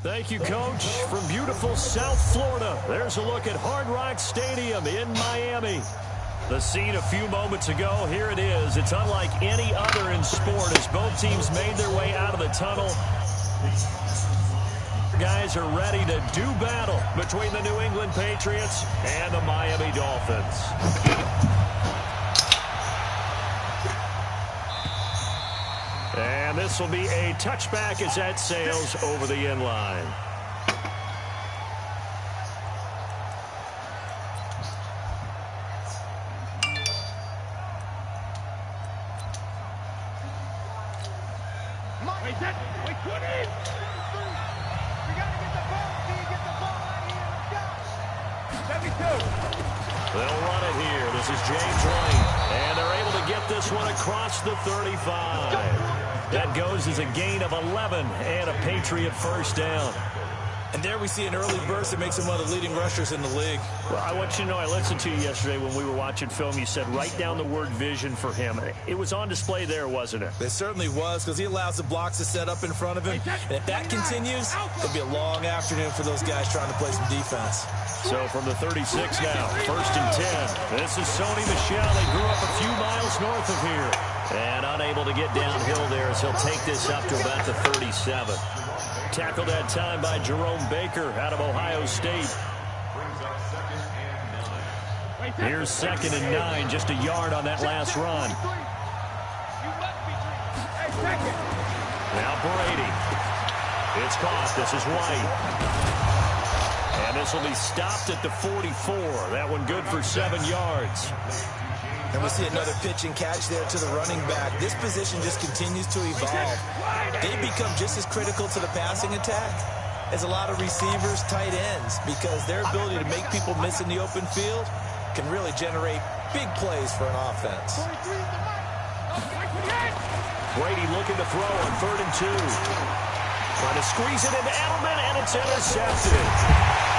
Thank you, Coach. From beautiful South Florida, there's a look at Hard Rock Stadium in Miami. The scene a few moments ago, here it is. It's unlike any other in sport as both teams made their way out of the tunnel. Guys are ready to do battle between the New England Patriots and the Miami Dolphins. And this will be a touchback as that sails over the end line. They'll run it here. This is James Lane. And they're able to get this one across the 35. That goes as a gain of 11 and a Patriot first down. And there we see an early burst that makes him one of the leading rushers in the league. Well, I want you to know, I listened to you yesterday when we were watching film. You said write down the word vision for him. It was on display there, wasn't it? It certainly was, because he allows the blocks to set up in front of him. And if that continues, it'll be a long afternoon for those guys trying to play some defense. So from the 36 now, 1st and 10. This is Sony Michel. They grew up a few miles north of here. And unable to get downhill there as he'll take this up to about the 37. Tackled that time by Jerome Baker out of Ohio State. Here's 2nd and 9, just a yard on that last run. Now Brady. It's caught. This is White. And this will be stopped at the 44. That one good for 7 yards. And we see another pitch and catch there to the running back. This position just continues to evolve. They become just as critical to the passing attack as a lot of receivers, tight ends, because their ability to make people miss in the open field can really generate big plays for an offense. Brady looking to throw on 3rd and 2. Trying to squeeze it into Edelman, and it's intercepted.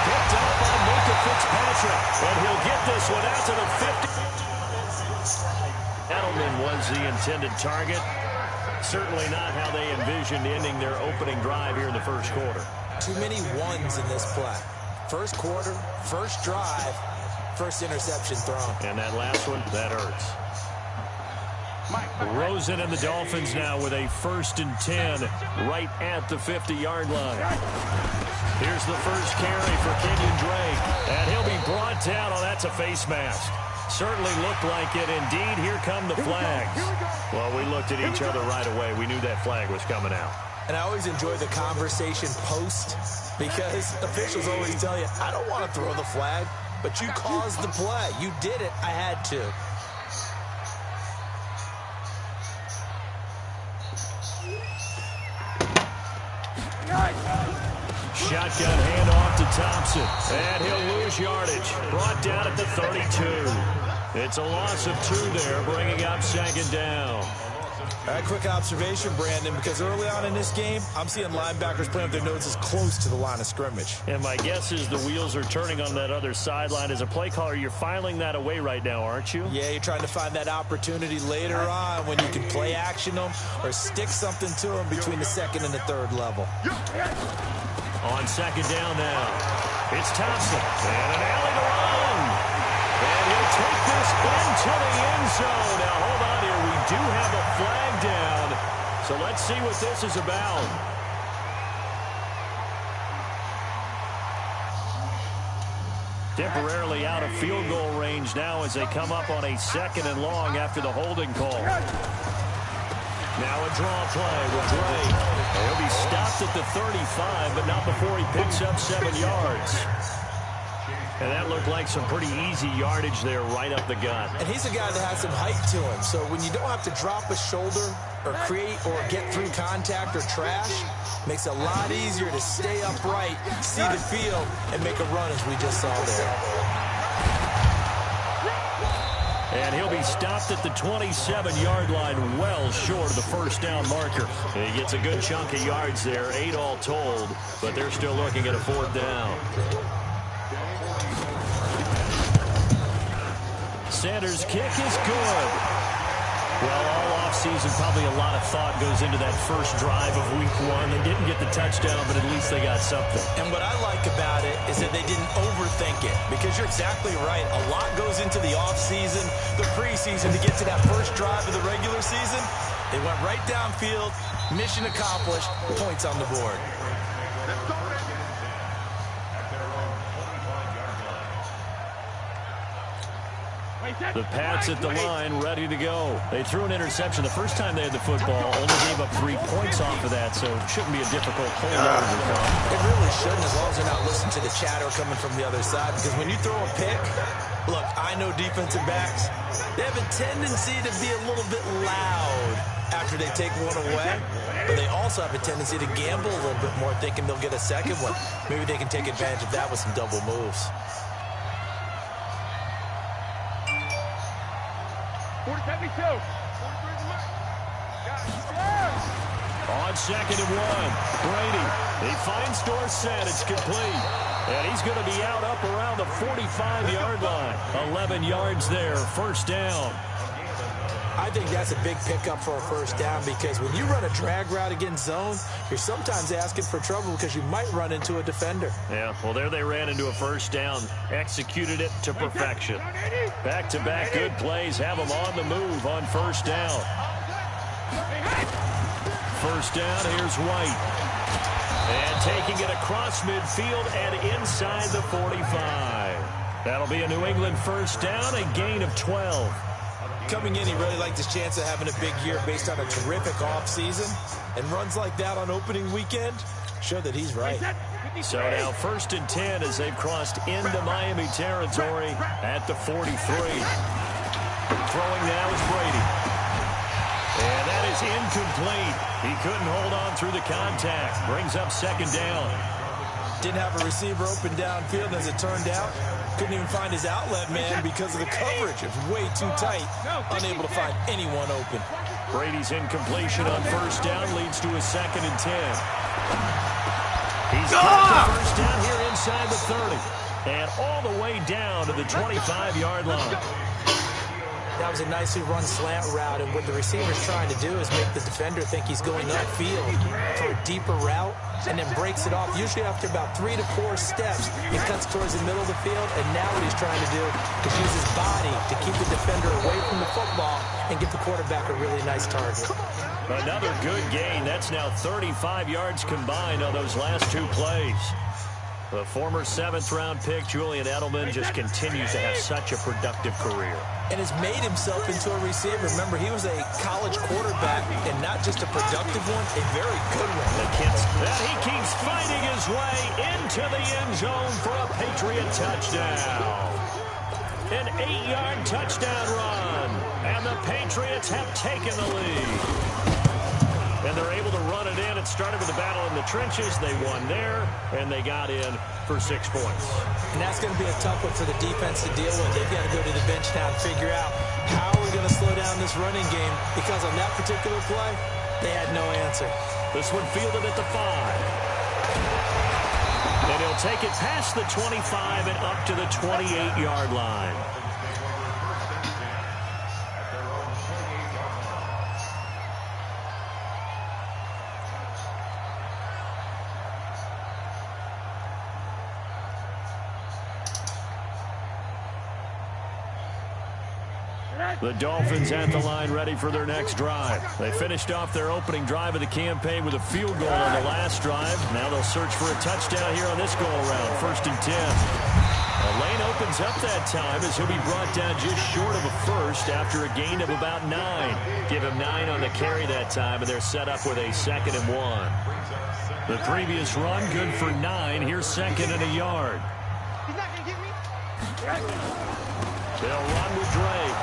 Picked up by Minka Fitzpatrick, and he'll get this one out to the 50. Edelman was the intended target. Certainly not how they envisioned ending their opening drive here in the first quarter. Too many ones in this play. First quarter, first drive, first interception thrown. And that last one, that hurts. Rosen and the Dolphins now with a 1st and 10 right at the 50-yard line. Here's the first carry for Kenyon Drake. And he'll be brought down. Oh, that's a face mask. Certainly looked like it. Indeed, here come the flags. Well, we looked at each other right away. We knew that flag was coming out. And I always enjoy the conversation post because officials always tell you, I don't want to throw the flag, but you caused the play. You did it. I had to. Shotgun handoff to Thompson. And he'll lose yardage. Brought down at the 32. It's a loss of 2 there, bringing up 2nd down. All right, quick observation, Brandon, because early on in this game, I'm seeing linebackers playing with their noses close to the line of scrimmage. And my guess is the wheels are turning on that other sideline. As a play caller, you're filing that away right now, aren't you? Yeah, you're trying to find that opportunity later on when you can play action them or stick something to them between the 2nd and the 3rd level. On 2nd down now, it's Thompson. And an alley to run. And he'll take this into the end zone. Now, hold on here. We do have a flag down. So let's see what this is about. Temporarily out of field goal range now as they come up on a 2nd and long after the holding call. Now a draw play with Drake. He'll be stopped at the 35, but not before he picks up 7 yards. And that looked like some pretty easy yardage there right up the gut. And he's a guy that has some height to him. So when you don't have to drop a shoulder or create or get through contact or trash, makes it a lot easier to stay upright, see the field, and make a run as we just saw there. And he'll be stopped at the 27-yard line, well short of the first down marker. He gets a good chunk of yards there, 8 all told, but they're still looking at a 4th down. Sanders' kick is good. Well, all offseason, probably a lot of thought goes into that first drive of week 1. They didn't get the touchdown, but at least they got something. And what I like about it is that they didn't overthink it, because you're exactly right. A lot goes into the offseason, the preseason, to get to that first drive of the regular season. They went right downfield, mission accomplished, points on the board. The Pats at the line, ready to go. They threw an interception the first time they had the football, only gave up 3 points off of that, so it shouldn't be a difficult pull to overcome. It really shouldn't, as long as they're not listening to the chatter coming from the other side, because when you throw a pick, look, I know defensive backs, they have a tendency to be a little bit loud after they take one away, but they also have a tendency to gamble a little bit more, thinking they'll get a second one. Maybe they can take advantage of that with some double moves. 42. On 2nd and 1, Brady. He finds Dorsett. It's complete. And he's going to be out up around the 45-yard line. 11 yards there, first down. I think that's a big pickup for a first down, because when you run a drag route against zone, you're sometimes asking for trouble because you might run into a defender. Yeah, well, there they ran into a first down. Executed it to perfection. Back-to-back good plays have them on the move on first down. First down, here's White. And taking it across midfield and inside the 45. That'll be a New England first down, a gain of 12. Coming in, he really liked his chance of having a big year based on a terrific offseason. And runs like that on opening weekend show that he's right. So now 1st and 10 as they've crossed into Miami territory at the 43. Throwing now is Brady. And that is incomplete. He couldn't hold on through the contact. Brings up 2nd down. Didn't have a receiver open downfield, as it turned out. Couldn't even find his outlet man because of the coverage. It was way too tight. Unable to find anyone open. Brady's incompletion on first down leads to a 2nd and 10. He's got the first down here inside the 30. And all the way down to the 25-yard line. That was a nicely run slant route, and what the receiver's trying to do is make the defender think he's going upfield for a deeper route, and then breaks it off. Usually after about 3 to 4 steps, he cuts towards the middle of the field, and now what he's trying to do is use his body to keep the defender away from the football and give the quarterback a really nice target. Another good gain. That's now 35 yards combined on those last 2 plays. The former 7th-round pick, Julian Edelman, just continues to have such a productive career. And has made himself into a receiver. Remember, he was a college quarterback, and not just a productive one, a very good one. And he keeps fighting his way into the end zone for a Patriot touchdown. An 8-yard touchdown run, and the Patriots have taken the lead. And they're able to run it in. It started with a battle in the trenches. They won there, and they got in for 6 points. And that's going to be a tough one for the defense to deal with. They've got to go to the bench now and figure out how are we going to slow down this running game, because on that particular play, they had no answer. This one fielded at the 5. And he'll take it past the 25 and up to the 28-yard line. The Dolphins at the line, ready for their next drive. They finished off their opening drive of the campaign with a field goal on the last drive. Now they'll search for a touchdown here on this go-around. 1st and 10. A lane opens up that time as he'll be brought down just short of a first after a gain of about 9. Give him 9 on the carry that time, and they're set up with a 2nd and 1. The previous run, good for 9. Here's 2nd and a yard. He's not going to get me. They'll run with Drake.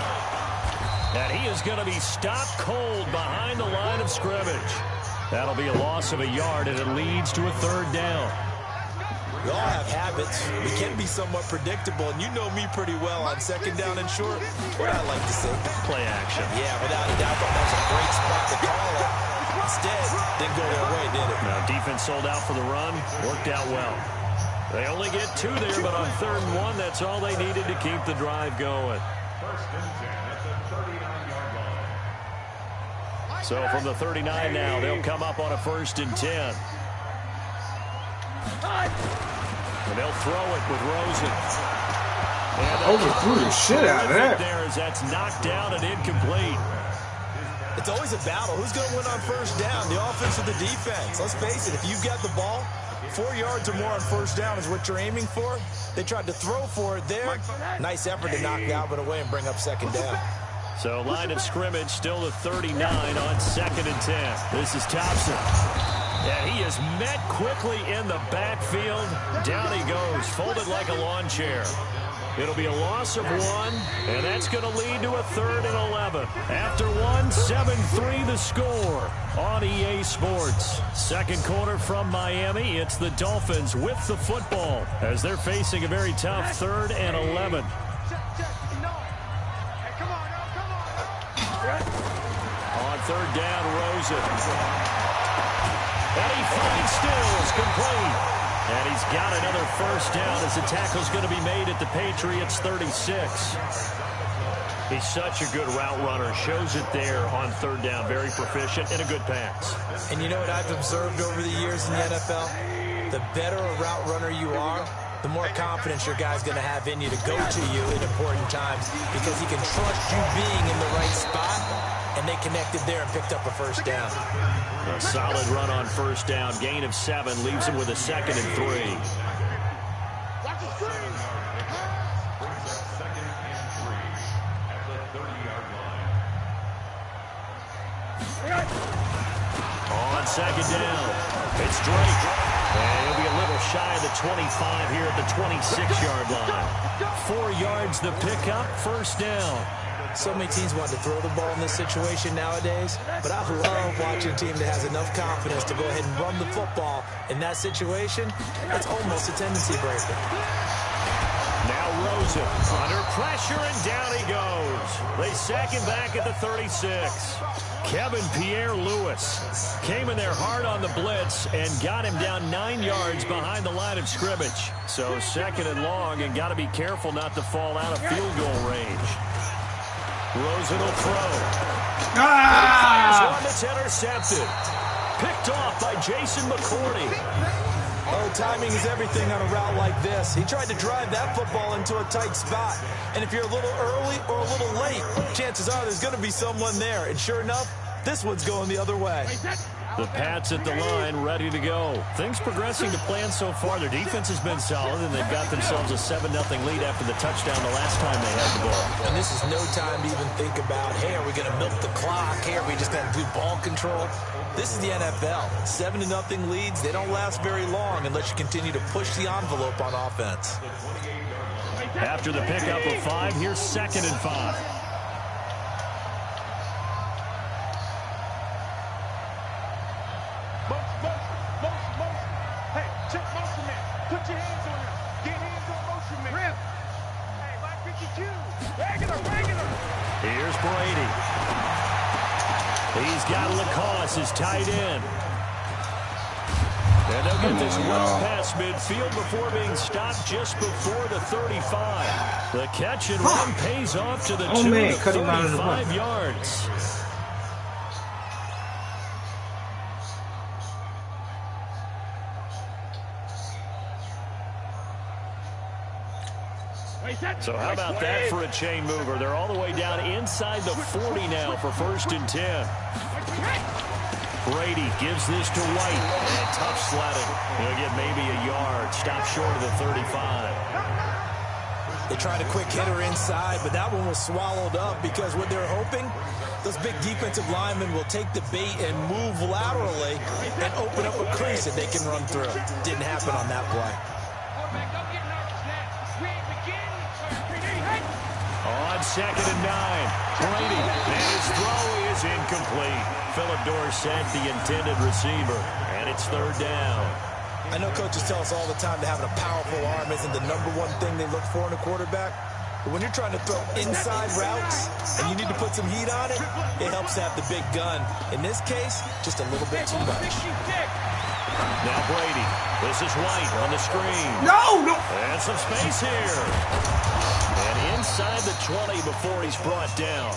And he is going to be stopped cold behind the line of scrimmage. That'll be a loss of a yard, and it leads to a 3rd down. We all have habits. We can be somewhat predictable, and you know me pretty well on 2nd down and short. What I like to see. Play action. Yeah, without a doubt, that was a great spot to call it. Instead, didn't go their way, did it? Now, defense sold out for the run. Worked out well. They only get 2 there, but on 3rd and 1, that's all they needed to keep the drive going. 1st and 10 at the 39-yard line. So from the 39 now, they'll come up on a 1st and 10. And they'll throw it with Rosen. Overthrew the shit out of that. There as that's knocked down and incomplete. It's always a battle. Who's going to win on 1st down, the offense or the defense? Let's face it, if you've got the ball, 4 yards or more on 1st down is what you're aiming for. They tried to throw for it there. Nice effort to knock Galvin away and bring up 2nd down. So line of scrimmage still the 39 on 2nd and 10. This is Thompson. And he is met quickly in the backfield. Down he goes, folded like a lawn chair. It'll be a loss of 1, and that's going to lead to a 3rd and 11. After 1, 7-3 the score on EA Sports. 2nd quarter from Miami. It's the Dolphins with the football as they're facing a very tough 3rd and 11. On 3rd down, Rosen. And he finds Stills, complete. And he's got another 1st down as the tackle's going to be made at the Patriots 36. He's such a good route runner. Shows it there on 3rd down. Very proficient and a good pass. And you know what I've observed over the years in the NFL? The better a route runner you are, the more confidence your guy's going to have in you to go to you in important times because he can trust you being in the right spot. And they connected there and picked up a 1st down. A solid run on 1st down. Gain of 7 leaves him with a 2nd and 3. On 2nd down, it's Drake. And he'll be a little shy of the 25 here at the 26-yard line. 4 yards the pickup, 1st down. So many teams want to throw the ball in this situation nowadays, but I love watching a team that has enough confidence to go ahead and run the football. In that situation, it's almost a tendency breaker. Now Rosen under pressure, and down he goes. They sack him back at the 36. Kevin Pierre-Louis came in there hard on the blitz and got him down 9 yards behind the line of scrimmage. So 2nd and long, and got to be careful not to fall out of field goal range. Rosen will throw. One that's intercepted. Picked off by Jason McCourty. Oh, timing is everything on a route like this. He tried to drive that football into a tight spot. And if you're a little early or a little late, chances are there's going to be someone there. And sure enough, this one's going the other way. The Pats at the line, ready to go. Things progressing to plan so far. Their defense has been solid, and they've got themselves a 7-0 lead after the touchdown the last time they had the ball. And this is no time to even think about, hey, are we going to milk the clock? Hey, are we just going to do ball control? This is the NFL. 7-0 leads, they don't last very long unless you continue to push the envelope on offense. After the pickup of 5, here's 2nd and 5. Here's Brady. He's got Lacoste, his tight end. And they'll get this well past midfield before being stopped just before the 35. The catch and run pays off to the 35 yards. So how about that for a chain mover? They're all the way down inside the 40 now for 1st and 10. Brady gives this to White. And tough sledding. He'll get maybe a yard. Stop short of the 35. They tried a quick hitter inside, but that one was swallowed up because what they're hoping, those big defensive linemen will take the bait and move laterally and open up a crease that they can run through. Didn't happen on that play. On 2nd and 9, Brady, and his throw is incomplete. Philip Dorsett, the intended receiver, and it's 3rd down. I know coaches tell us all the time that having a powerful arm isn't the #1 thing they look for in a quarterback. But when you're trying to throw inside routes and you need to put some heat on it, it helps to have the big gun. In this case, just a little bit too much. Now Brady. This is White on the screen. No! And some space here. And inside the 20 before he's brought down.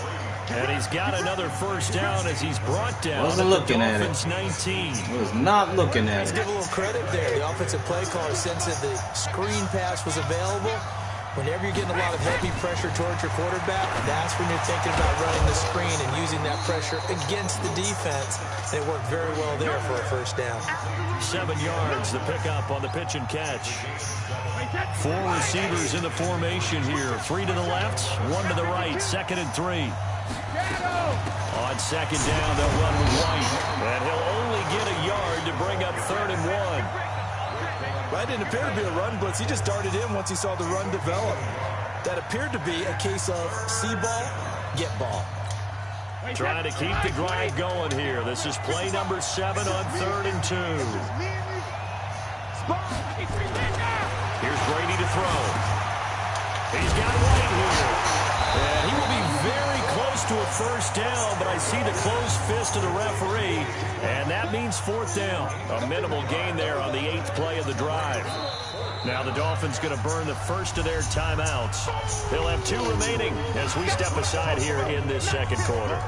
And he's got another first down as he's brought down. Wasn't looking at it. 19. Was not looking at Let's it. give a little credit there. The offensive play caller sensed that the screen pass was available. Whenever you're getting a lot of heavy pressure towards your quarterback, that's when you're thinking about running the screen and using that pressure against the defense. And it worked very well there for a first down. 7 yards, the pickup on the pitch and catch. 4 receivers in the formation here. 3 to the left, 1 to the right. 2nd and 3. On 2nd down, they'll run with White. And he'll only get a yard to bring up 3rd and 1. Right, didn't appear to be a run blitz. He just darted in once he saw the run develop. That appeared to be a case of see ball, get ball. Trying to keep the drive going here. This is play number 7 on 3rd and 2. Here's Brady to throw. He's got White here. And he will be very close to a first down, but I see the closed fist of the referee, and that means 4th down. A minimal gain there on the 8th play of the drive. Now the Dolphins going to burn the first of their timeouts. They'll have 2 remaining as we step aside here in this 2nd quarter.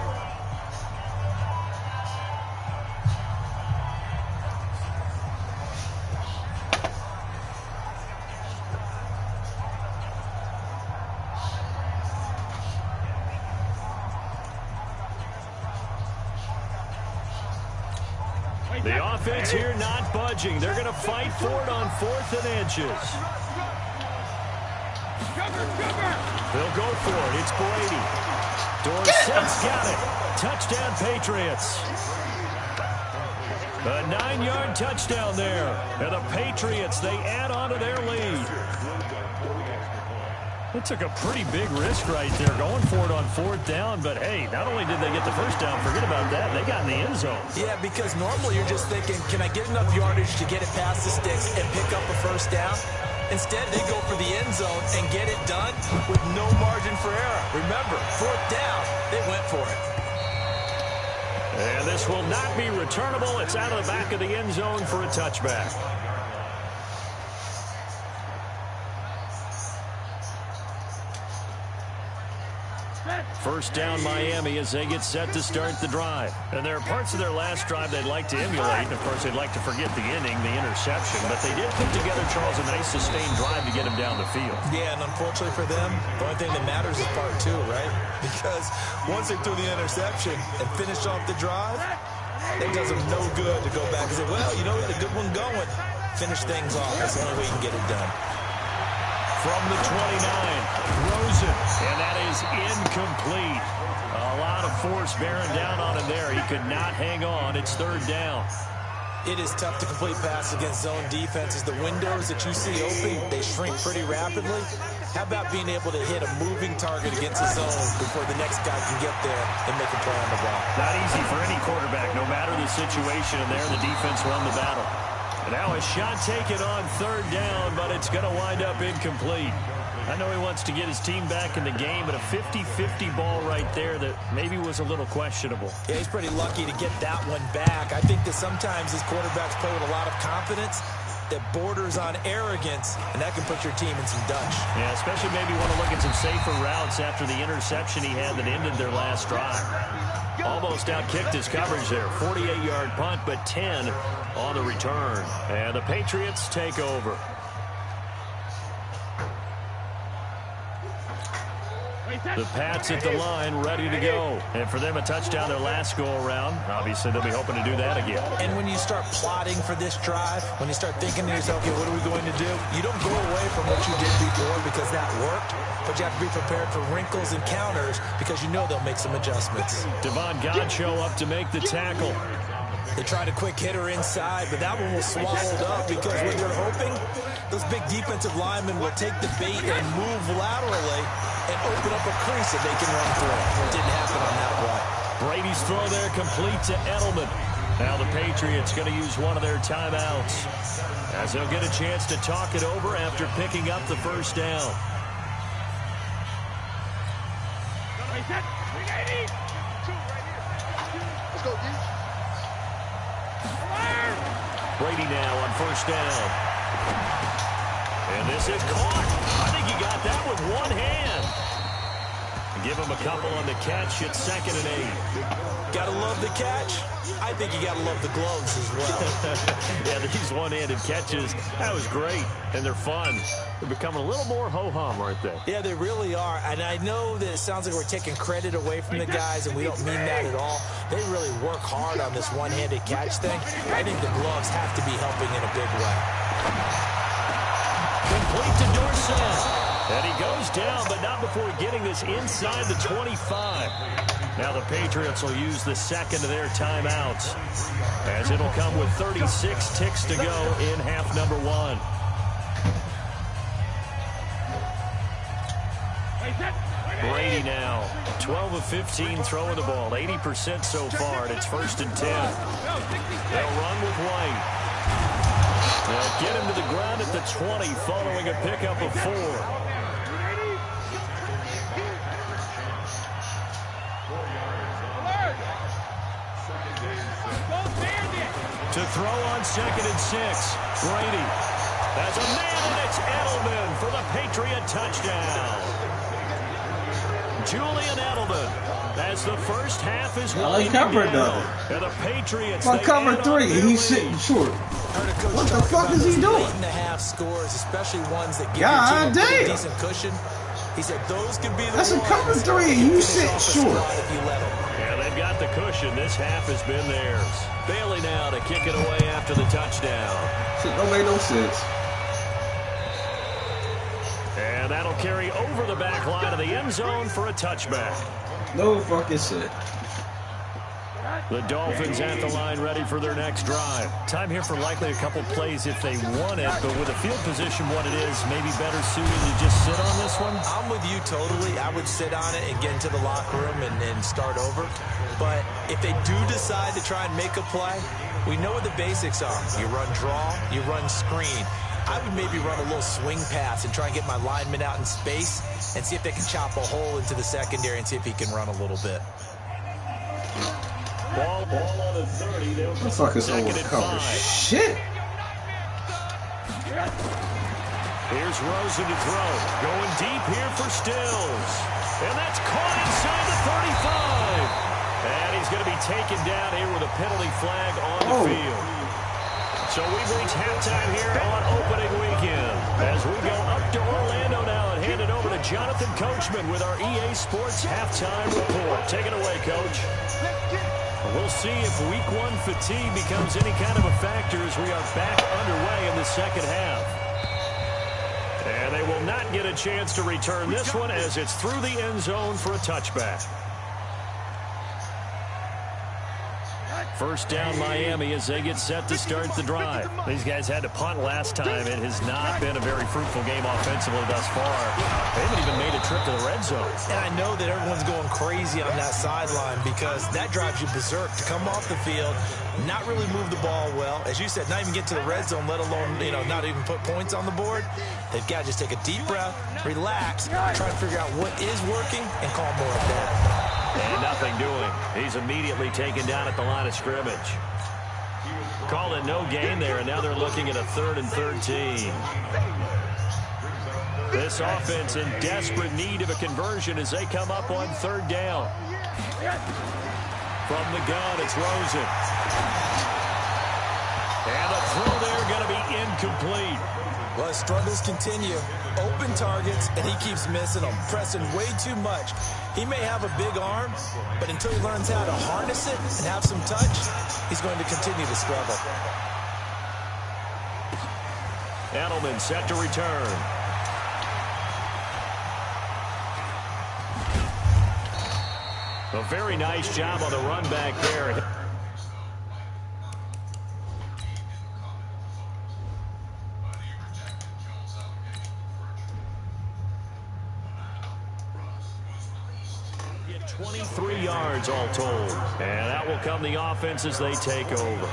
The offense here not budging. They're going to fight for it on 4th and inches. They'll go for it. It's Brady. Dorsett's got it. Touchdown, Patriots. A 9-yard touchdown there. And the Patriots, they add on to their lead. They took a pretty big risk right there, going for it on 4th down. But, hey, not only did they get the first down, forget about that, they got in the end zone. Yeah, because normally you're just thinking, can I get enough yardage to get it past the sticks and pick up a first down? Instead, they go for the end zone and get it done with no margin for error. Remember, 4th down, they went for it. And this will not be returnable. It's out of the back of the end zone for a touchback. First down Miami as they get set to start the drive. And there are parts of their last drive they'd like to emulate. And, of course, they'd like to forget the inning, the interception. But they did put together, Charles, a nice sustained drive to get him down the field. Yeah, and unfortunately for them, the only thing that matters is part 2, right? Because once they threw the interception and finished off the drive, it does them no good to go back and say, well, you know, we had a good one going. Finish things off. That's the only way you can get it done. From the 29, throws it, and that is incomplete. A lot of force bearing down on him there. He could not hang on. It's 3rd down. It is tough to complete passes against zone defenses. The windows that you see open, they shrink pretty rapidly. How about being able to hit a moving target against a zone before the next guy can get there and make a play on the ball? Not easy for any quarterback, no matter the situation. And there, the defense won the battle. Now a shot taken on 3rd down, but it's going to wind up incomplete. I know he wants to get his team back in the game, but a 50-50 ball right there that maybe was a little questionable. Yeah, he's pretty lucky to get that one back. I think that sometimes his quarterbacks play with a lot of confidence that borders on arrogance, and that can put your team in some dutch. Yeah, especially maybe want to look at some safer routes after the interception he had that ended their last drive. Almost outkicked his coverage there. 48-yard punt, but 10 on the return. And the Patriots take over. The Pats at the line, ready to go. And for them, a touchdown their last go-around. Obviously, they'll be hoping to do that again. And when you start plotting for this drive, when you start thinking to yourself, okay, what are we going to do? You don't go away from what you did before because that worked, but you have to be prepared for wrinkles and counters because you know they'll make some adjustments. Devon Godchaux up to make the tackle. They tried a quick hitter inside, but that one was swallowed up because when they're hoping, those big defensive linemen will take the bait and move laterally and open up a crease that they can run through. It didn't happen on that one. Brady's throw there complete to Edelman. Now the Patriots going to use one of their timeouts as they'll get a chance to talk it over after picking up the first down. Let's go, D. Brady now on first down. And this is caught. I think he got that with one hand. Give him a couple on the catch. It's 2nd and 8. Gotta love the catch. I think you gotta love the gloves as well. Yeah, these one-handed catches, that was great, and they're fun. They're becoming a little more ho-hum, aren't they? Yeah, they really are, and I know that it sounds like we're taking credit away from the guys, and we don't mean that at all. They really work hard on this one-handed catch thing. I think the gloves have to be helping in a big way. Complete to Dorsett. And he goes down, but not before getting this inside the 25. Now the Patriots will use the 2nd of their timeouts, as it'll come with 36 ticks to go in half number 1. Brady now, 12 of 15 throwing the ball, 80% so far, and it's 1st and 10. They'll run with White. They'll get him to the ground at the 20 following a pickup of 4. To throw on 2nd and 6. Brady has a man, and it's Edelman for the Patriot touchdown. Julian Edelman, as the first half is winding down. And the Patriots, well, cover 3, he's sitting short. What the fuck is he doing? Late in the half scores, especially ones that give your team a decent cushion. He said those could be the That's a cover 3, and you sit short. Yeah, they've got the cushion. This half has been theirs. Bailey now to kick it away after the touchdown. Shit don't make no sense. And that'll carry over the back line of the end zone for a touchback. No fucking shit. The Dolphins at the line ready for their next drive. Time here for likely a couple plays if they want it, but with the field position what it is, maybe better suited to just sit on this one? I'm with you totally. I would sit on it and get into the locker room and start over. But if they do decide to try and make a play, we know what the basics are. You run draw, you run screen. I would maybe run a little swing pass and try and get my lineman out in space and see if they can chop a hole into the secondary and see if he can run a little bit. Ball on the 30. The fuck is over cover? Shit. Here's Rosen to throw. Going deep here for Stills. And that's caught inside the 35. And he's going to be taken down here with a penalty flag on the field. So we've reached halftime here on opening weekend. As we go up to Orlando now and hand it over to Jonathan Coachman with our EA Sports halftime report. Take it away, Coach. We'll see if week 1 fatigue becomes any kind of a factor as we are back underway in the second half. And they will not get a chance to return this one as it's through the end zone for a touchback. First down Miami as they get set to start the drive. These guys had to punt last time. It has not been a very fruitful game offensively thus far. They haven't even made a trip to the red zone. And I know that everyone's going crazy on that sideline because that drives you berserk to come off the field, not really move the ball well. As you said, not even get to the red zone, let alone, not even put points on the board. They've got to just take a deep breath, relax, try and figure out what is working, and call more of that. And nothing doing. He's immediately taken down at the line of scrimmage. Call it no gain there, and now they're looking at a 3rd and 13. This offense in desperate need of a conversion as they come up on 3rd down. From the gun, it's Rosen. And the throw there going to be incomplete. Well, his struggles continue. Open targets, and he keeps missing them, pressing way too much. He may have a big arm, but until he learns how to harness it and have some touch, he's going to continue to struggle. Edelman set to return. A very nice job on the run back there. Get 23 yards all told. And that will come the offense as they take over.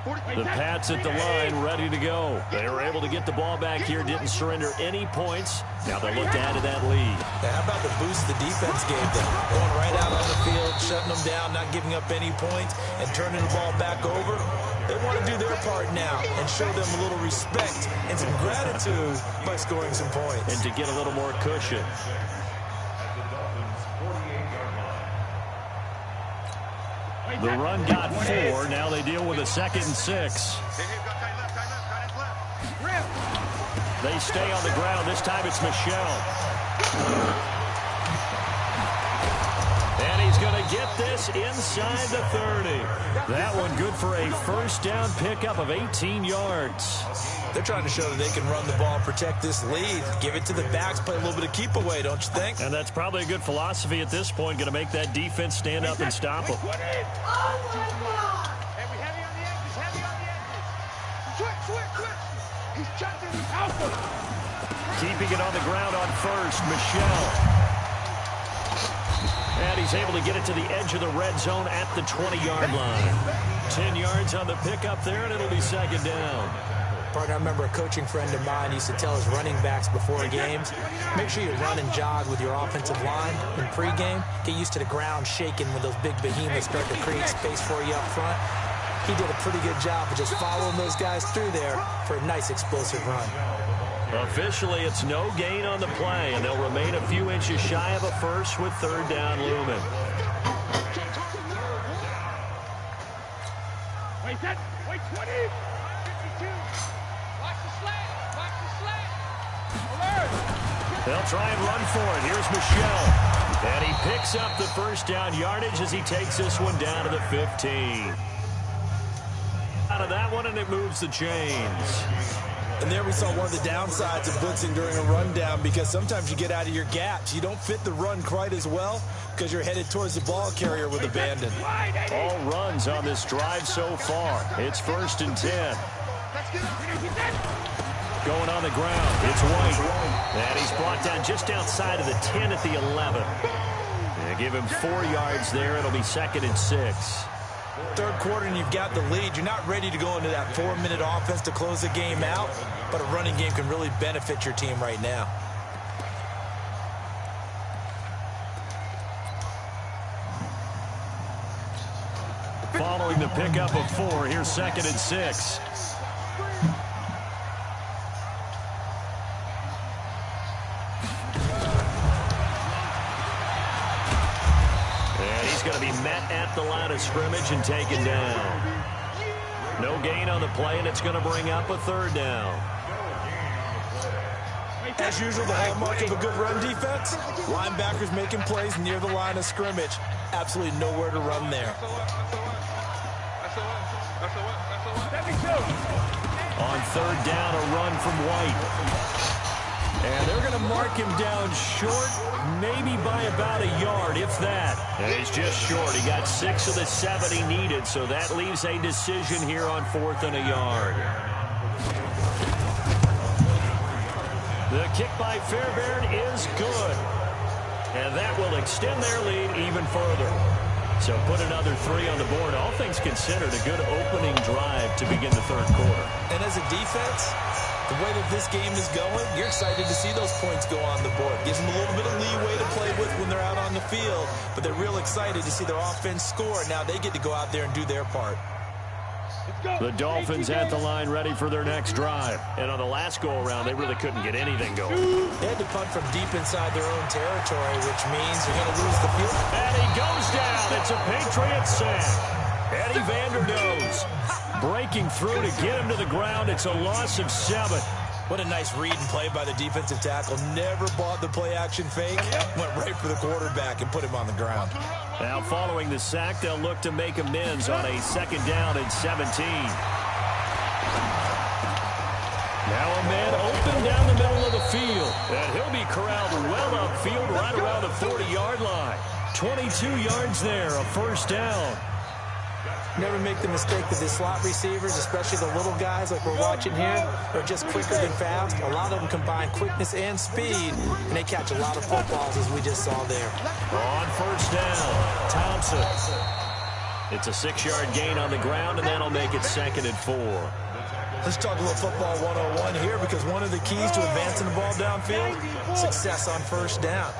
The Pats at the line, ready to go. They were able to get the ball back here, didn't surrender any points. Now they'll look to add to that lead. How about the boost the defense gave them? Going right out on the field, shutting them down, not giving up any points, and turning the ball back over. They want to do their part now and show them a little respect and some gratitude by scoring some points. And to get a little more cushion. The run got 4. Now they deal with a 2nd and 6. They stay on the ground. This time it's Michelle. And he's going to get this inside the 30. That one good for a first down pickup of 18 yards. They're trying to show that they can run the ball, protect this lead, give it to the backs, play a little bit of keep away, don't you think? And that's probably a good philosophy at this point, going to make that defense stand up and stop them. Keeping it on the ground on first, Michelle. And he's able to get it to the edge of the red zone at the 20-yard line. 10 yards on the pickup there, and it'll be 2nd down. Partner, I remember a coaching friend of mine used to tell his running backs before games, make sure you run and jog with your offensive line in pregame. Get used to the ground shaking when those big behemoths start to create space for you up front. He did a pretty good job of just following those guys through there for a nice explosive run. Officially, it's no gain on the play, and they'll remain a few inches shy of a first with 3rd down looming. Wait, 20. 52. Watch the slant. Watch the slant. Alert. They'll try and run for it. Here's Michelle. And he picks up the first down yardage as he takes this one down to the 15. Out of that one, and it moves the chains. And there we saw one of the downsides of blitzing during a rundown, because sometimes you get out of your gaps. You don't fit the run quite as well because you're headed towards the ball carrier with abandon. All runs on this drive so far. It's 1st and 10. Going on the ground, it's White. And he's brought down just outside of the 10 at the 11. And give him 4 yards there. It'll be 2nd and 6. 3rd quarter and you've got the lead. You're not ready to go into that 4-minute offense to close the game out, but a running game can really benefit your team right now. Following the pickup of 4, here's 2nd and 6. Going to be met at the line of scrimmage and taken down. No gain on the play, and it's going to bring up a 3rd down. As usual, the hallmark of a good run defense, linebackers making plays near the line of scrimmage. Absolutely nowhere to run there. On 3rd down, a run from White. And they're going to mark him down short, maybe by about a yard, if that. And he's just short. He got 6 of the 7 he needed, so that leaves a decision here on 4th and a yard. The kick by Fairbairn is good. And that will extend their lead even further. So put another 3 on the board. All things considered, a good opening drive to begin the 3rd quarter. And as a defense, the way that this game is going, you're excited to see those points go on the board. Gives them a little bit of leeway to play with when they're out on the field, but they're real excited to see their offense score. Now they get to go out there and do their part. The Dolphins at the line ready for their next drive. And on the last go-around, they really couldn't get anything going. They had to punt from deep inside their own territory, which means they're going to lose the field. And he goes down. It's a Patriot sack. Eddie Vanderdoes breaking through to get him to the ground. It's a loss of 7. What a nice read and play by the defensive tackle. Never bought the play-action fake. Went right for the quarterback and put him on the ground. Now following the sack, they'll look to make amends on a 2nd down and 17. Now a man open down the middle of the field. And he'll be corralled well upfield right around the 40-yard line. 22 yards there, a 1st down. Never make the mistake that the slot receivers, especially the little guys like we're watching here, are just quicker than fast. A lot of them combine quickness and speed, and they catch a lot of footballs, as we just saw there. On 1st down, Thompson. It's a 6-yard gain on the ground, and that'll make it 2nd and 4. Let's talk about football 101 here, because one of the keys to advancing the ball downfield, success on first down.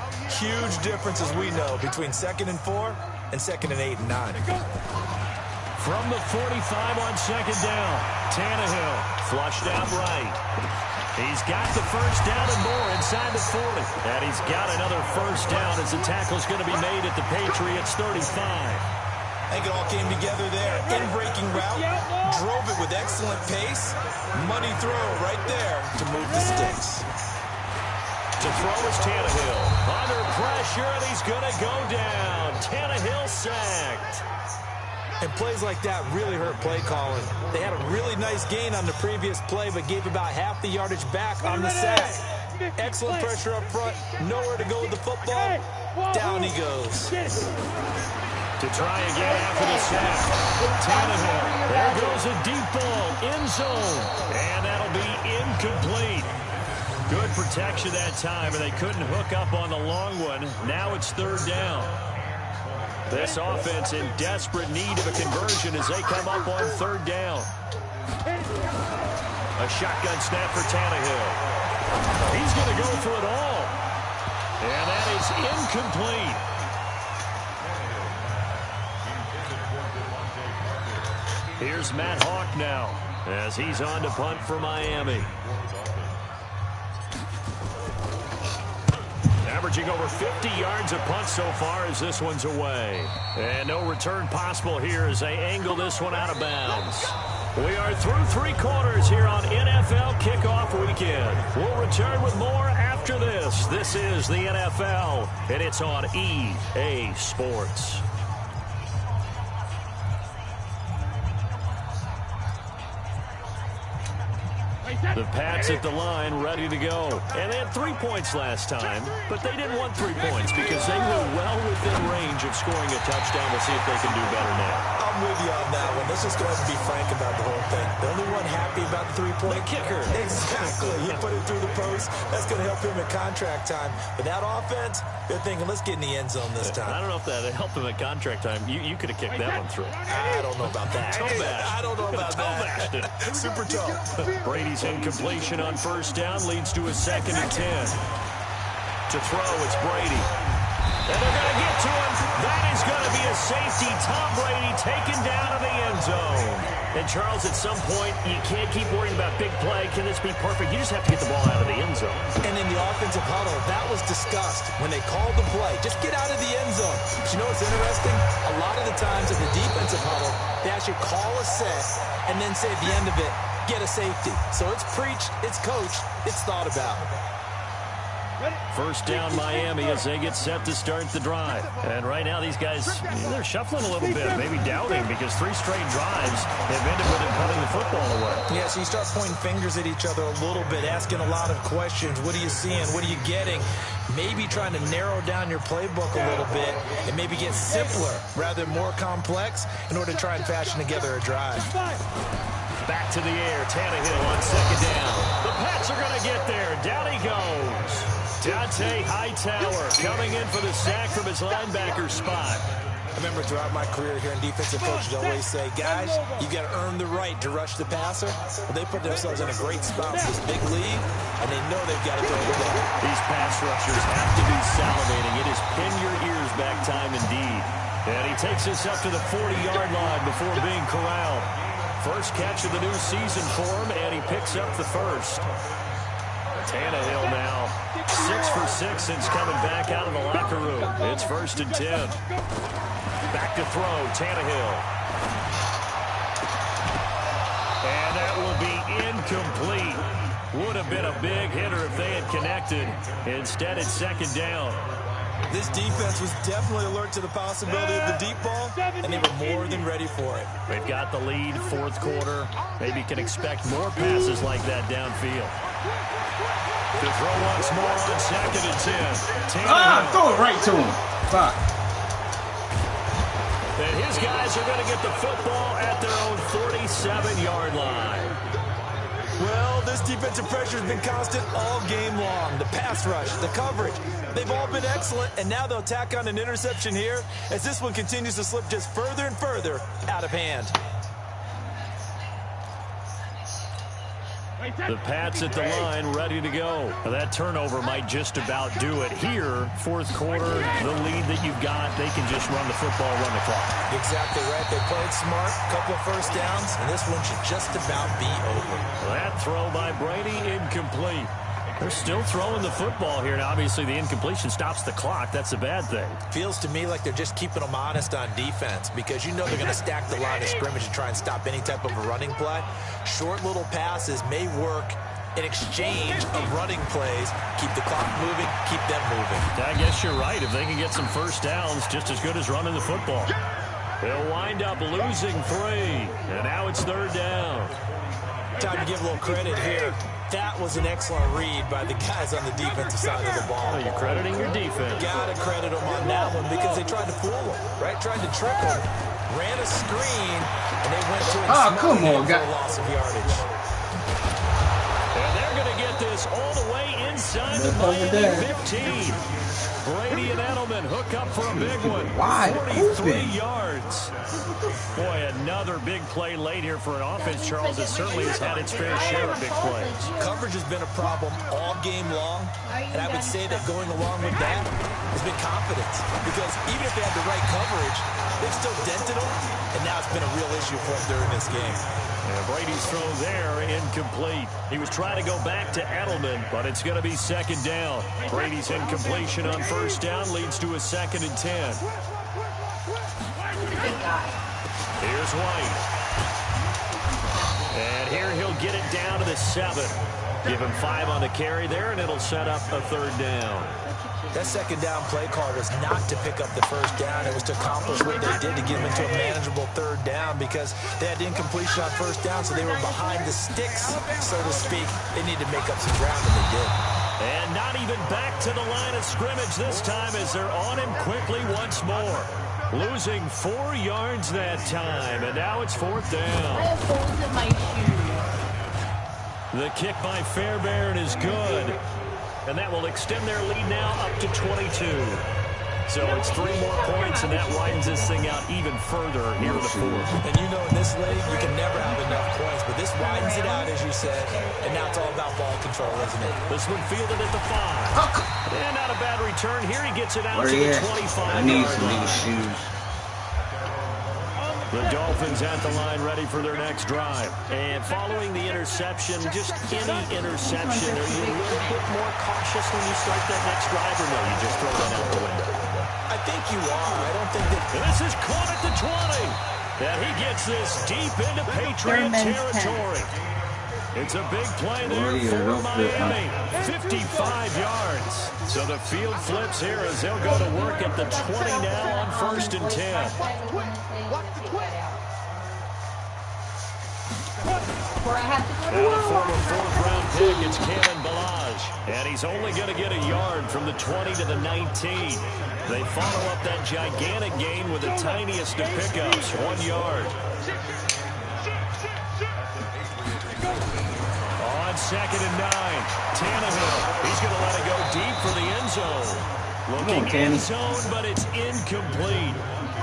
Huge difference, as we know, between 2nd and 4 and 2nd and 8 and 9. From the 45 on 2nd down, Tannehill flushed out right. He's got the first down and more inside the 40. And he's got another first down as the tackle's going to be made at the Patriots 35. I think it all came together there. In-breaking route, drove it with excellent pace. Money throw right there to move the sticks. To throw is Tannehill. Under pressure, and he's going to go down. Tannehill sacked. And plays like that really hurt play calling. They had a really nice gain on the previous play, but gave about half the yardage back on the sack. Excellent pressure up front. Nowhere to go with the football. Down he goes. To try again after the sack. Tannehill. There goes a deep ball. End zone. And that'll be incomplete. Good protection that time, and they couldn't hook up on the long one. Now it's 3rd down. This offense in desperate need of a conversion as they come up on 3rd down. A shotgun snap for Tannehill. He's going to go for it all. And that is incomplete. Here's Matt Hawk now as he's on to punt for Miami. Averaging over 50 yards a punt so far as this one's away. And no return possible here as they angle this one out of bounds. We are through 3 quarters here on NFL Kickoff Weekend. We'll return with more after this. This is the NFL, and it's on EA Sports. The Pats at the line, ready to go. And they had 3 points last time, but they didn't want 3 points because they were well within range of scoring a touchdown. We'll see if they can do better now. I'm with you on that one. Let's just go ahead and be frank about the whole thing. The only one happy about the 3-point kicker. Exactly. He put it through the post. That's going to help him at contract time. But that offense, they're thinking, let's get in the end zone this time. I don't know if that helped him at contract time. You could have kicked that one through. I don't know about that. I don't know about that. Super tough. Brady's incompletion on first down leads to a 2nd and 10. To throw, it's Brady. And they're going to get to him. That is going to be a safety. Tom Brady taken down to the end zone. And, Charles, at some point, you can't keep worrying about big play. Can this be perfect? You just have to get the ball out of the end zone. And in the offensive huddle, that was discussed when they called the play. Just get out of the end zone. But you know what's interesting? A lot of the times in the defensive huddle, they actually call a set and then say at the end of it, get a safety. So it's preached, it's coached, it's thought about. First down Miami as they get set to start the drive. And right now these guys, they're shuffling a little bit, maybe doubting because 3 straight drives have ended with them putting the football away. Yeah, so you start pointing fingers at each other a little bit, asking a lot of questions. What are you seeing? What are you getting? Maybe trying to narrow down your playbook a little bit and maybe get simpler rather than more complex in order to try and fashion together a drive. Back to the air, Tannehill on 2nd down. The Pats are going to get there. Down he goes. Dante Hightower coming in for the sack from his linebacker spot. I remember throughout my career here in defensive coaches always say, guys, you got to earn the right to rush the passer. Well, they put themselves in a great spot for this big league, and they know they've got to throw the ball. These pass rushers have to be salivating. It is pin your ears back time indeed. And he takes us up to the 40-yard line before being corralled. First catch of the new season for him, and he picks up the first. Tannehill now 6 for 6 since coming back out of the locker room. It's 1st and 10. Back to throw, Tannehill. And that will be incomplete. Would have been a big hitter if they had connected. Instead, it's 2nd down. This defense was definitely alert to the possibility of the deep ball, and they were more than ready for it. They've got the lead, 4th quarter. Maybe can expect more passes like that downfield. To throw once more on 2nd and 10. Throw it right to him. Fuck. And his guys are going to get the football at their own 47-yard line. Well, this defensive pressure has been constant all game long. The pass rush, the coverage, they've all been excellent, and now they'll tack on an interception here as this one continues to slip just further and further out of hand. The Pats at the line, ready to go. That turnover might just about do it. Here, fourth quarter, the lead that you've got, they can just run the football, run the clock. Exactly right. They played smart, couple of first downs, and this one should just about be over. That throw by Brady, incomplete. They're still throwing the football here. Now, obviously, the incompletion stops the clock. That's a bad thing. Feels to me like they're just keeping them honest on defense because you know they're going to stack the line of scrimmage and try and stop any type of a running play. Short little passes may work in exchange of running plays. Keep the clock moving, keep them moving. I guess you're right. If they can get some first downs, just as good as running the football. They'll wind up losing 3, and now it's third down. Time to give a little credit here. That was an excellent read by the guys on the defensive side of the ball. Well, you're crediting your defense. Got to credit them on that one because they tried to fool them, right? Tried to trick them. Ran a screen, and they went to a come on, for a loss of yardage. And they're going to get this all the way inside the Miami 15. Brady and Edelman hook up for a big one. 43 yards. Boy, another big play late here for an offense, Charles, that certainly has had its fair share of big plays. Coverage has been a problem all game long, and I would say that going along with that has been confidence. Because even if they had the right coverage, they've still dented them, and now it's been a real issue for them during this game. And Brady's throw there, incomplete. He was trying to go back to Edelman, but it's going to be second down. Brady's incompletion on first down leads to a 2nd and 10. Here's White. And here he'll get it down to the 7. Give him 5 on the carry there, and it'll set up a third down. That second down play call was not to pick up the first down. It was to accomplish what they did to get them into a manageable third down because they had incompletion on first down, so they were behind the sticks, so to speak. They need to make up some ground, and they did. And not even back to the line of scrimmage this time as they're on him quickly once more. Losing 4 yards that time, and now it's fourth down. I have holes in my shoes. The kick by Fairbairn is good. And that will extend their lead now up to 22. So it's 3 more points, and that widens this thing out even further here in the fourth. And you know in this league, you can never have enough points, but this widens it out, as you said, and now it's all about ball control, isn't it? This one fielded at the 5. And not a bad return. Here he gets it out to the 25. I need some of these shoes. The Dolphins at the line ready for their next drive. And following the interception, just any interception, are you a little bit more cautious when you start that next drive, or no, you just throw that out the window? I think you are. I don't think that... And this is caught at the 20. And he gets this deep into Patriot territory. It's a big play there for Miami. 55 yards. So the field flips here as they'll go to work at the 20 now on 1st and 10. Now the former 4th-round pick, it's Cannon Balaj. And he's only going to get a yard from the 20 to the 19. They follow up that gigantic gain with the tiniest of pickups, 1 yard. On 2nd and 9, Tannehill. He's going to let it go deep for the end zone. Looking end zone, but it's incomplete.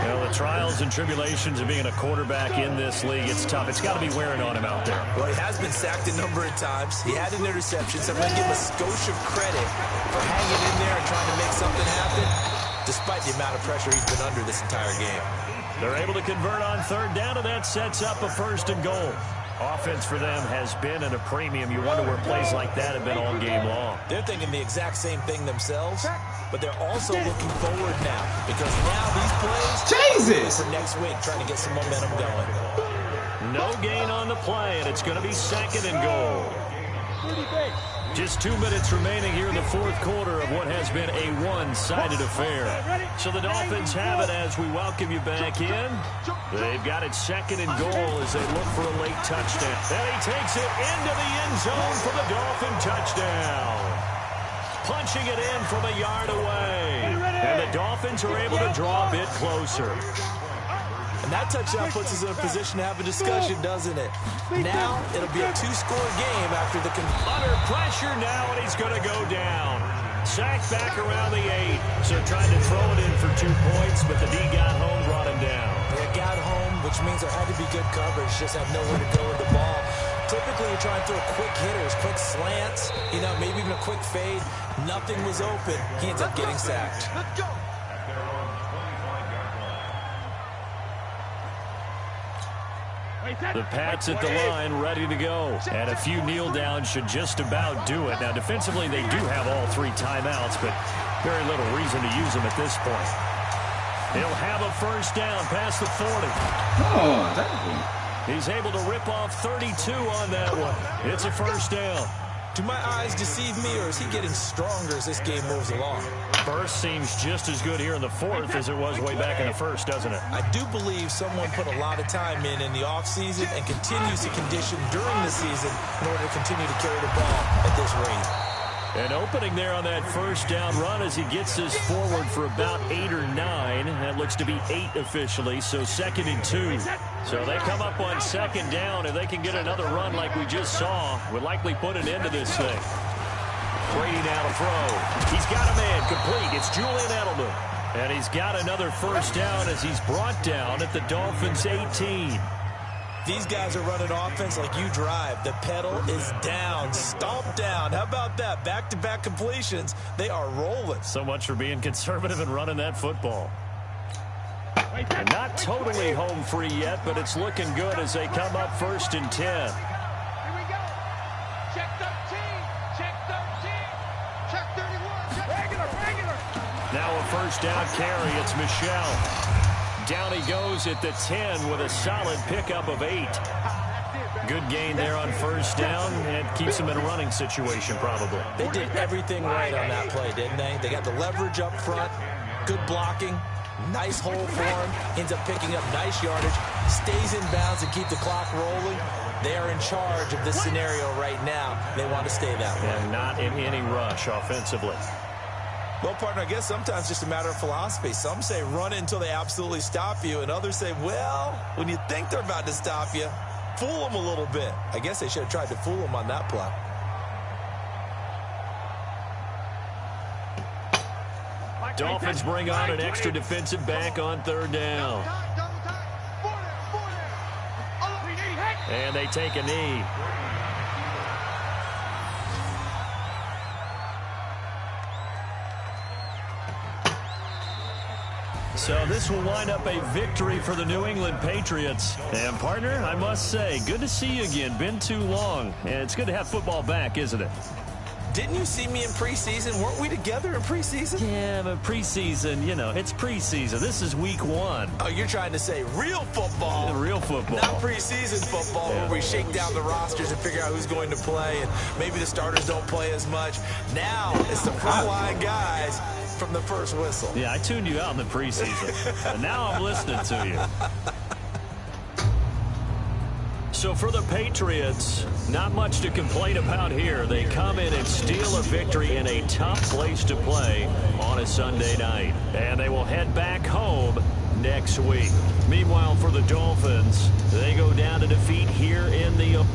Well, the trials and tribulations of being a quarterback in this league, it's tough. It's got to be wearing on him out there. Well, he has been sacked a number of times. He had an interception, so I'm going to give him a skosh of credit for hanging in there and trying to make something happen, despite the amount of pressure he's been under this entire game. They're able to convert on third down, and that sets up a 1st and goal. Offense for them has been at a premium. You wonder where plays like that have been all game long. They're thinking the exact same thing themselves, but they're also looking forward now because now these plays for next week, trying to get some momentum going. No gain on the play, and it's going to be 2nd and goal. Just 2 minutes remaining here in the fourth quarter of what has been a one-sided affair. So the Dolphins have it as we welcome you back in. They've got it 2nd and goal as they look for a late touchdown. And he takes it into the end zone for the Dolphin touchdown. Punching it in from a yard away. And the Dolphins are able to draw a bit closer. And that touchdown puts us in a position to have a discussion, doesn't it? Now it'll be a 2-score game after the... Under pressure now, and he's going to go down. Sacked back around the 8. So trying to throw it in for 2 points, but the D got home, brought him down. They got home, which means there had to be good coverage. Just had nowhere to go with the ball. Typically, you're trying to throw quick hitters, quick slants, maybe even a quick fade. Nothing was open. He ends up getting sacked. Let's go. The Pats at the line, ready to go. And a few kneel downs should just about do it. Now, defensively, they do have all 3 timeouts, but very little reason to use them at this point. He'll have a first down past the 40. Oh, that He's able to rip off 32 on that one. It's a first down. Do my eyes deceive me, or is he getting stronger as this game moves along? First seems just as good here in the 4th as it was way back in the 1st, doesn't it? I do believe someone put a lot of time in the offseason and continues to condition during the season in order to continue to carry the ball at this rate. An opening there on that first down run as he gets this forward for about 8 or 9. That looks to be 8 officially, so 2nd and 2. So they come up on 2nd down. If they can get another run like we just saw, would likely put an end to this thing. Brady now to throw. He's got a man complete. It's Julian Edelman. And he's got another first down as he's brought down at the Dolphins' 18. These guys are running offense like you drive. The pedal is down, stomped down. How about that? Back-to-back completions. They are rolling. So much for being conservative and running that football. And not totally home free yet, but it's looking good as they come up 1st and 10. Here we go. Check 13. Check 13. Check 31. Check regular. Now a first down carry. It's Michel. Down he goes at the 10 with a solid pickup of 8. Good gain there on first down, and keeps him in a running situation probably. They did everything right on that play, didn't they? They got the leverage up front, good blocking, nice hole for him, ends up picking up nice yardage, stays in bounds and keep the clock rolling. They are in charge of this scenario right now. They want to stay that way. And not in any rush offensively. Well, partner, I guess sometimes just a matter of philosophy. Some say run it until they absolutely stop you, and others say, well, when you think they're about to stop you, fool them a little bit. I guess they should have tried to fool them on that play. Dolphins bring on an extra defensive back on 3rd down. And they take a knee. So this will wind up a victory for the New England Patriots. And, partner, I must say, good to see you again. Been too long. And it's good to have football back, isn't it? Didn't you see me in preseason? Weren't we together in preseason? Yeah, but preseason, it's preseason. This is week 1. Oh, you're trying to say real football. Yeah, real football. Not preseason football where we shake down the rosters and figure out who's going to play, and maybe the starters don't play as much. Now it's the frontline guys from the first whistle. Yeah, I tuned you out in the preseason. And now I'm listening to you. So for the Patriots, not much to complain about here. They come in and steal a victory in a tough place to play on a Sunday night. And they will head back home next week. Meanwhile, for the Dolphins, they go down to defeat here in the...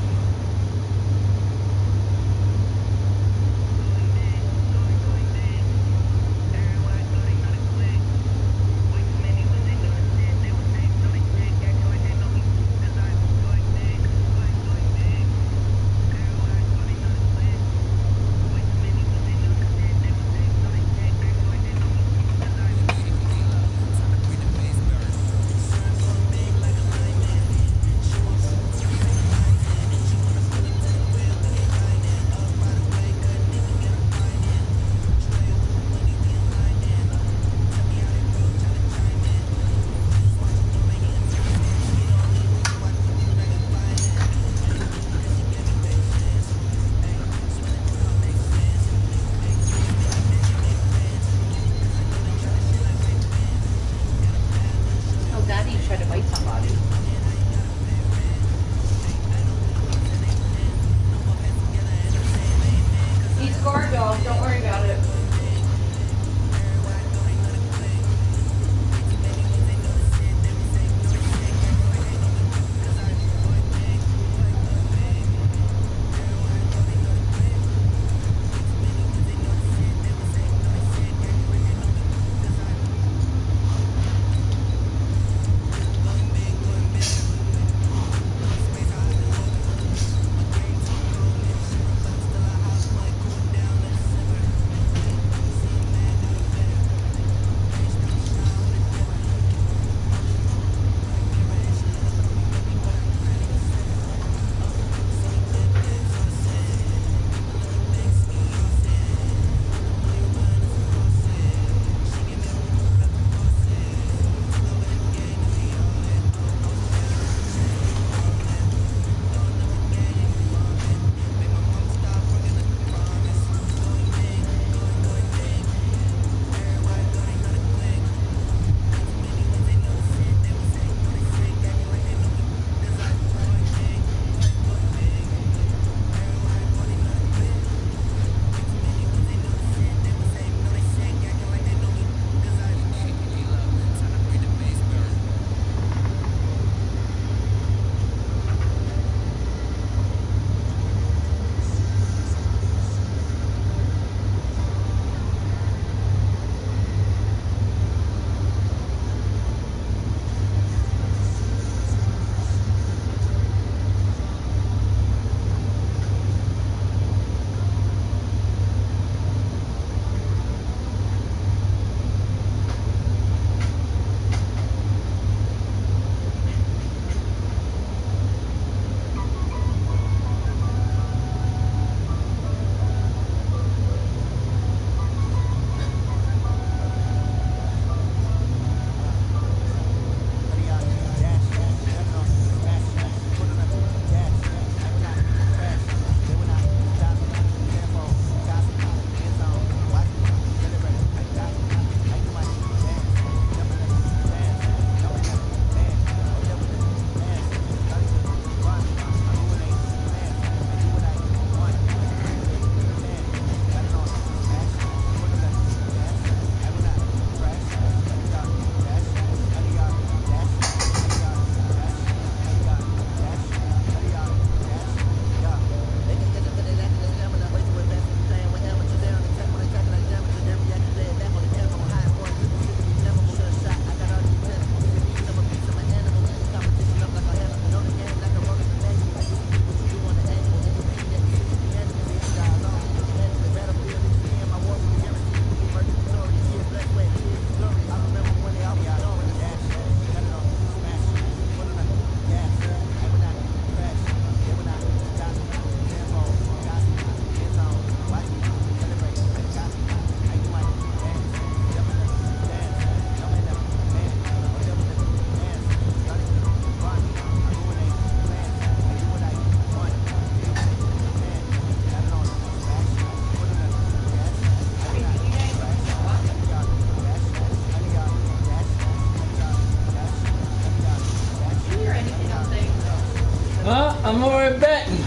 I'm already betting.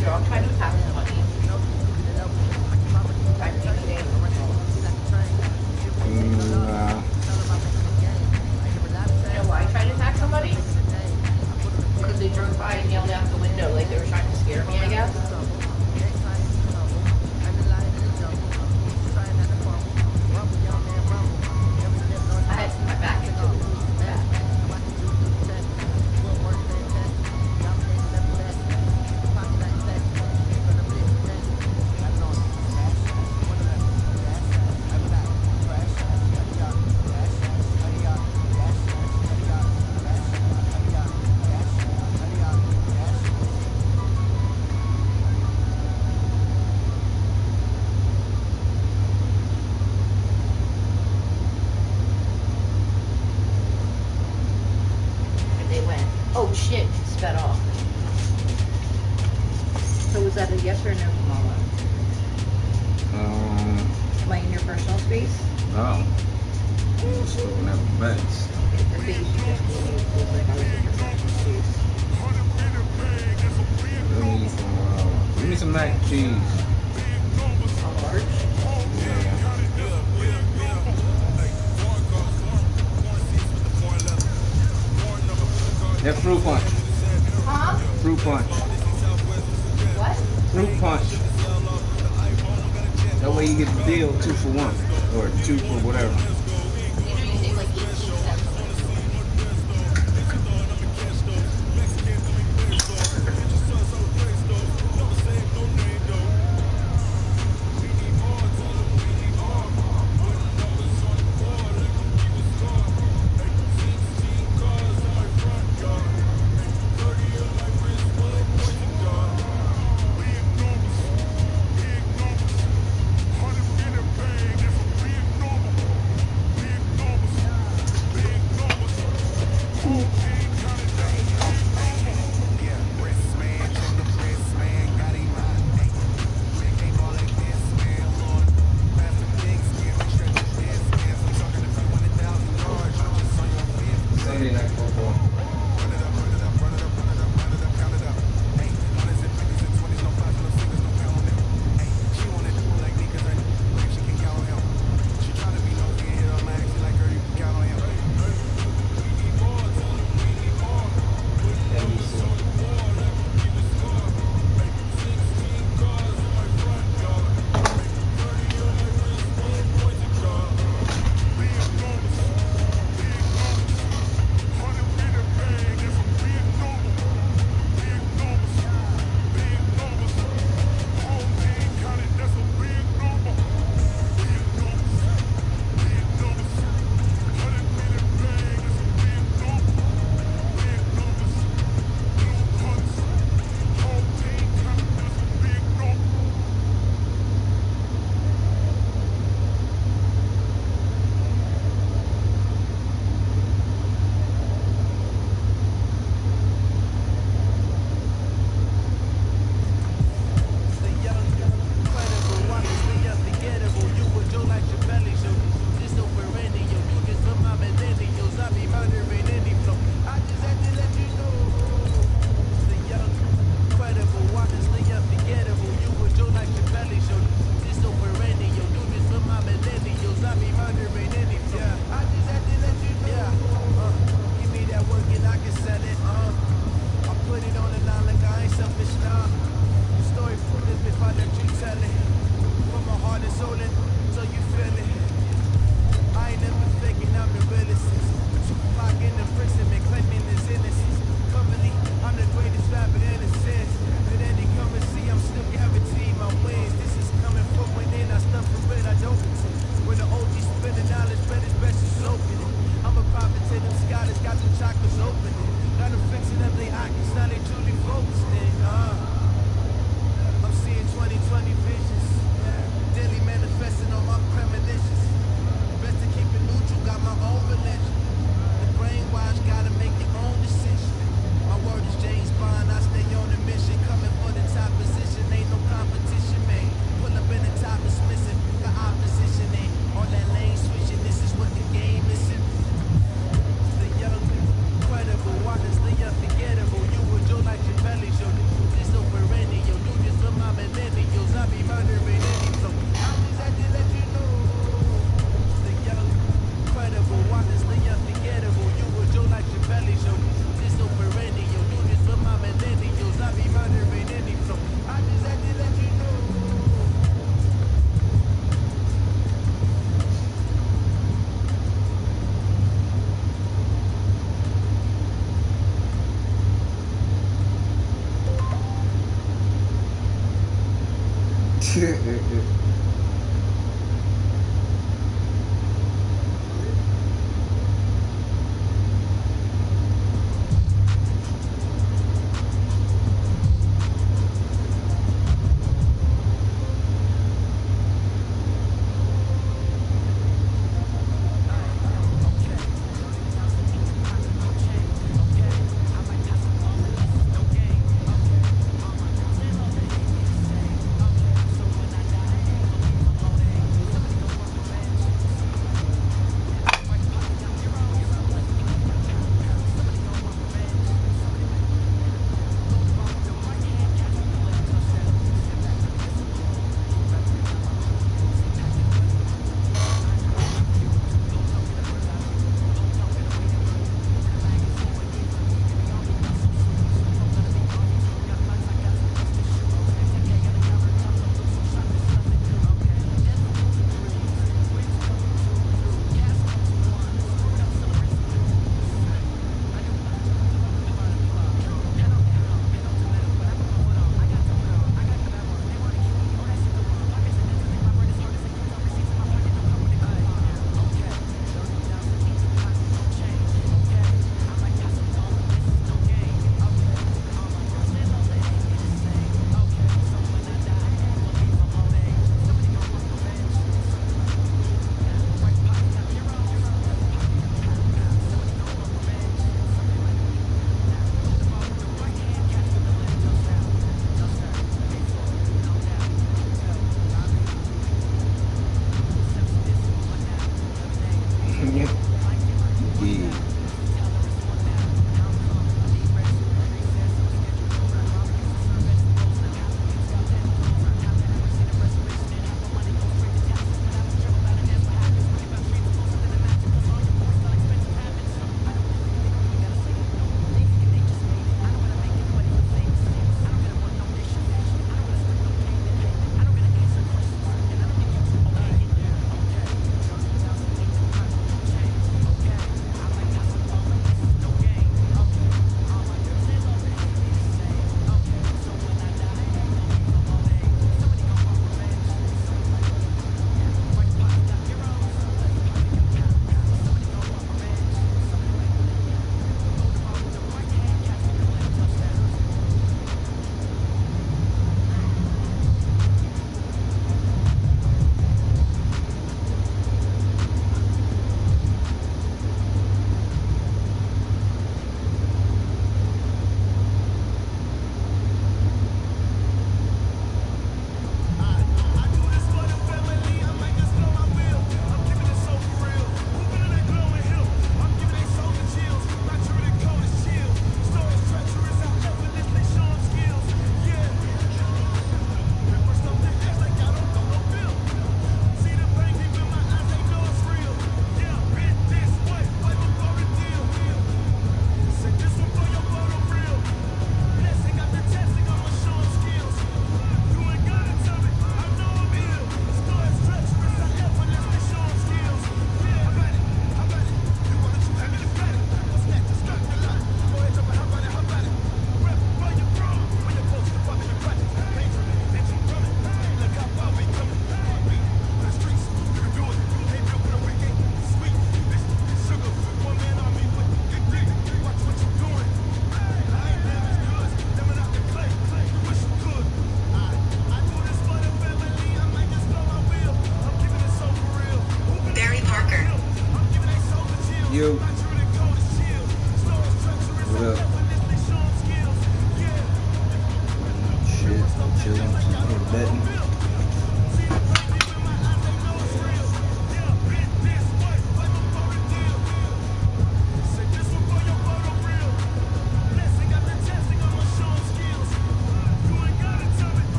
You're all trying to pass the money. Trying to take it. Nah. You know why I tried to attack somebody? Because they drove by and yelled out the window like they were trying to scare me, I guess. I had my back into it. Oh shit, sped off. So was that a yes or no, Mama? Am I in your personal space? No. I'm just looking at the bets. The face you just gave me was like I was in your personal space. Give me some mac and cheese. A large? That fruit punch. Huh? Fruit punch. What? Fruit punch. That way you get the deal 2 for 1. Or 2 for whatever. You know you save like 18 cents on it.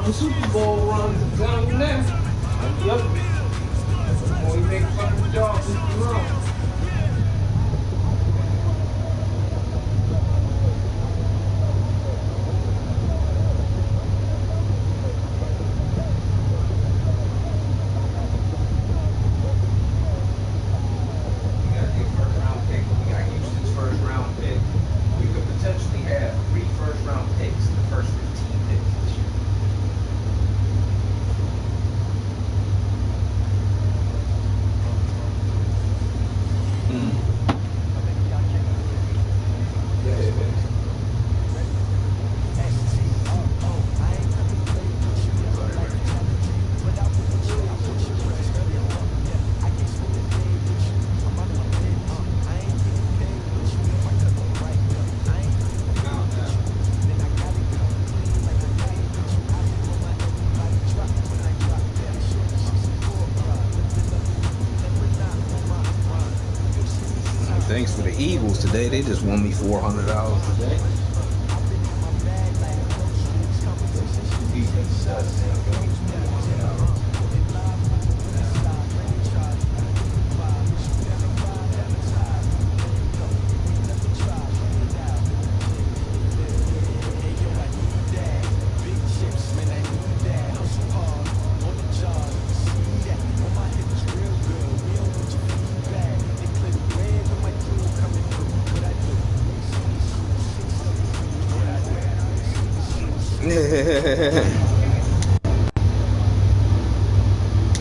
the Super Bowl run. I'm telling you now. Yep. Before you make fucking jobs, it's wrong. Thanks for the Eagles today. They just won me $400 today.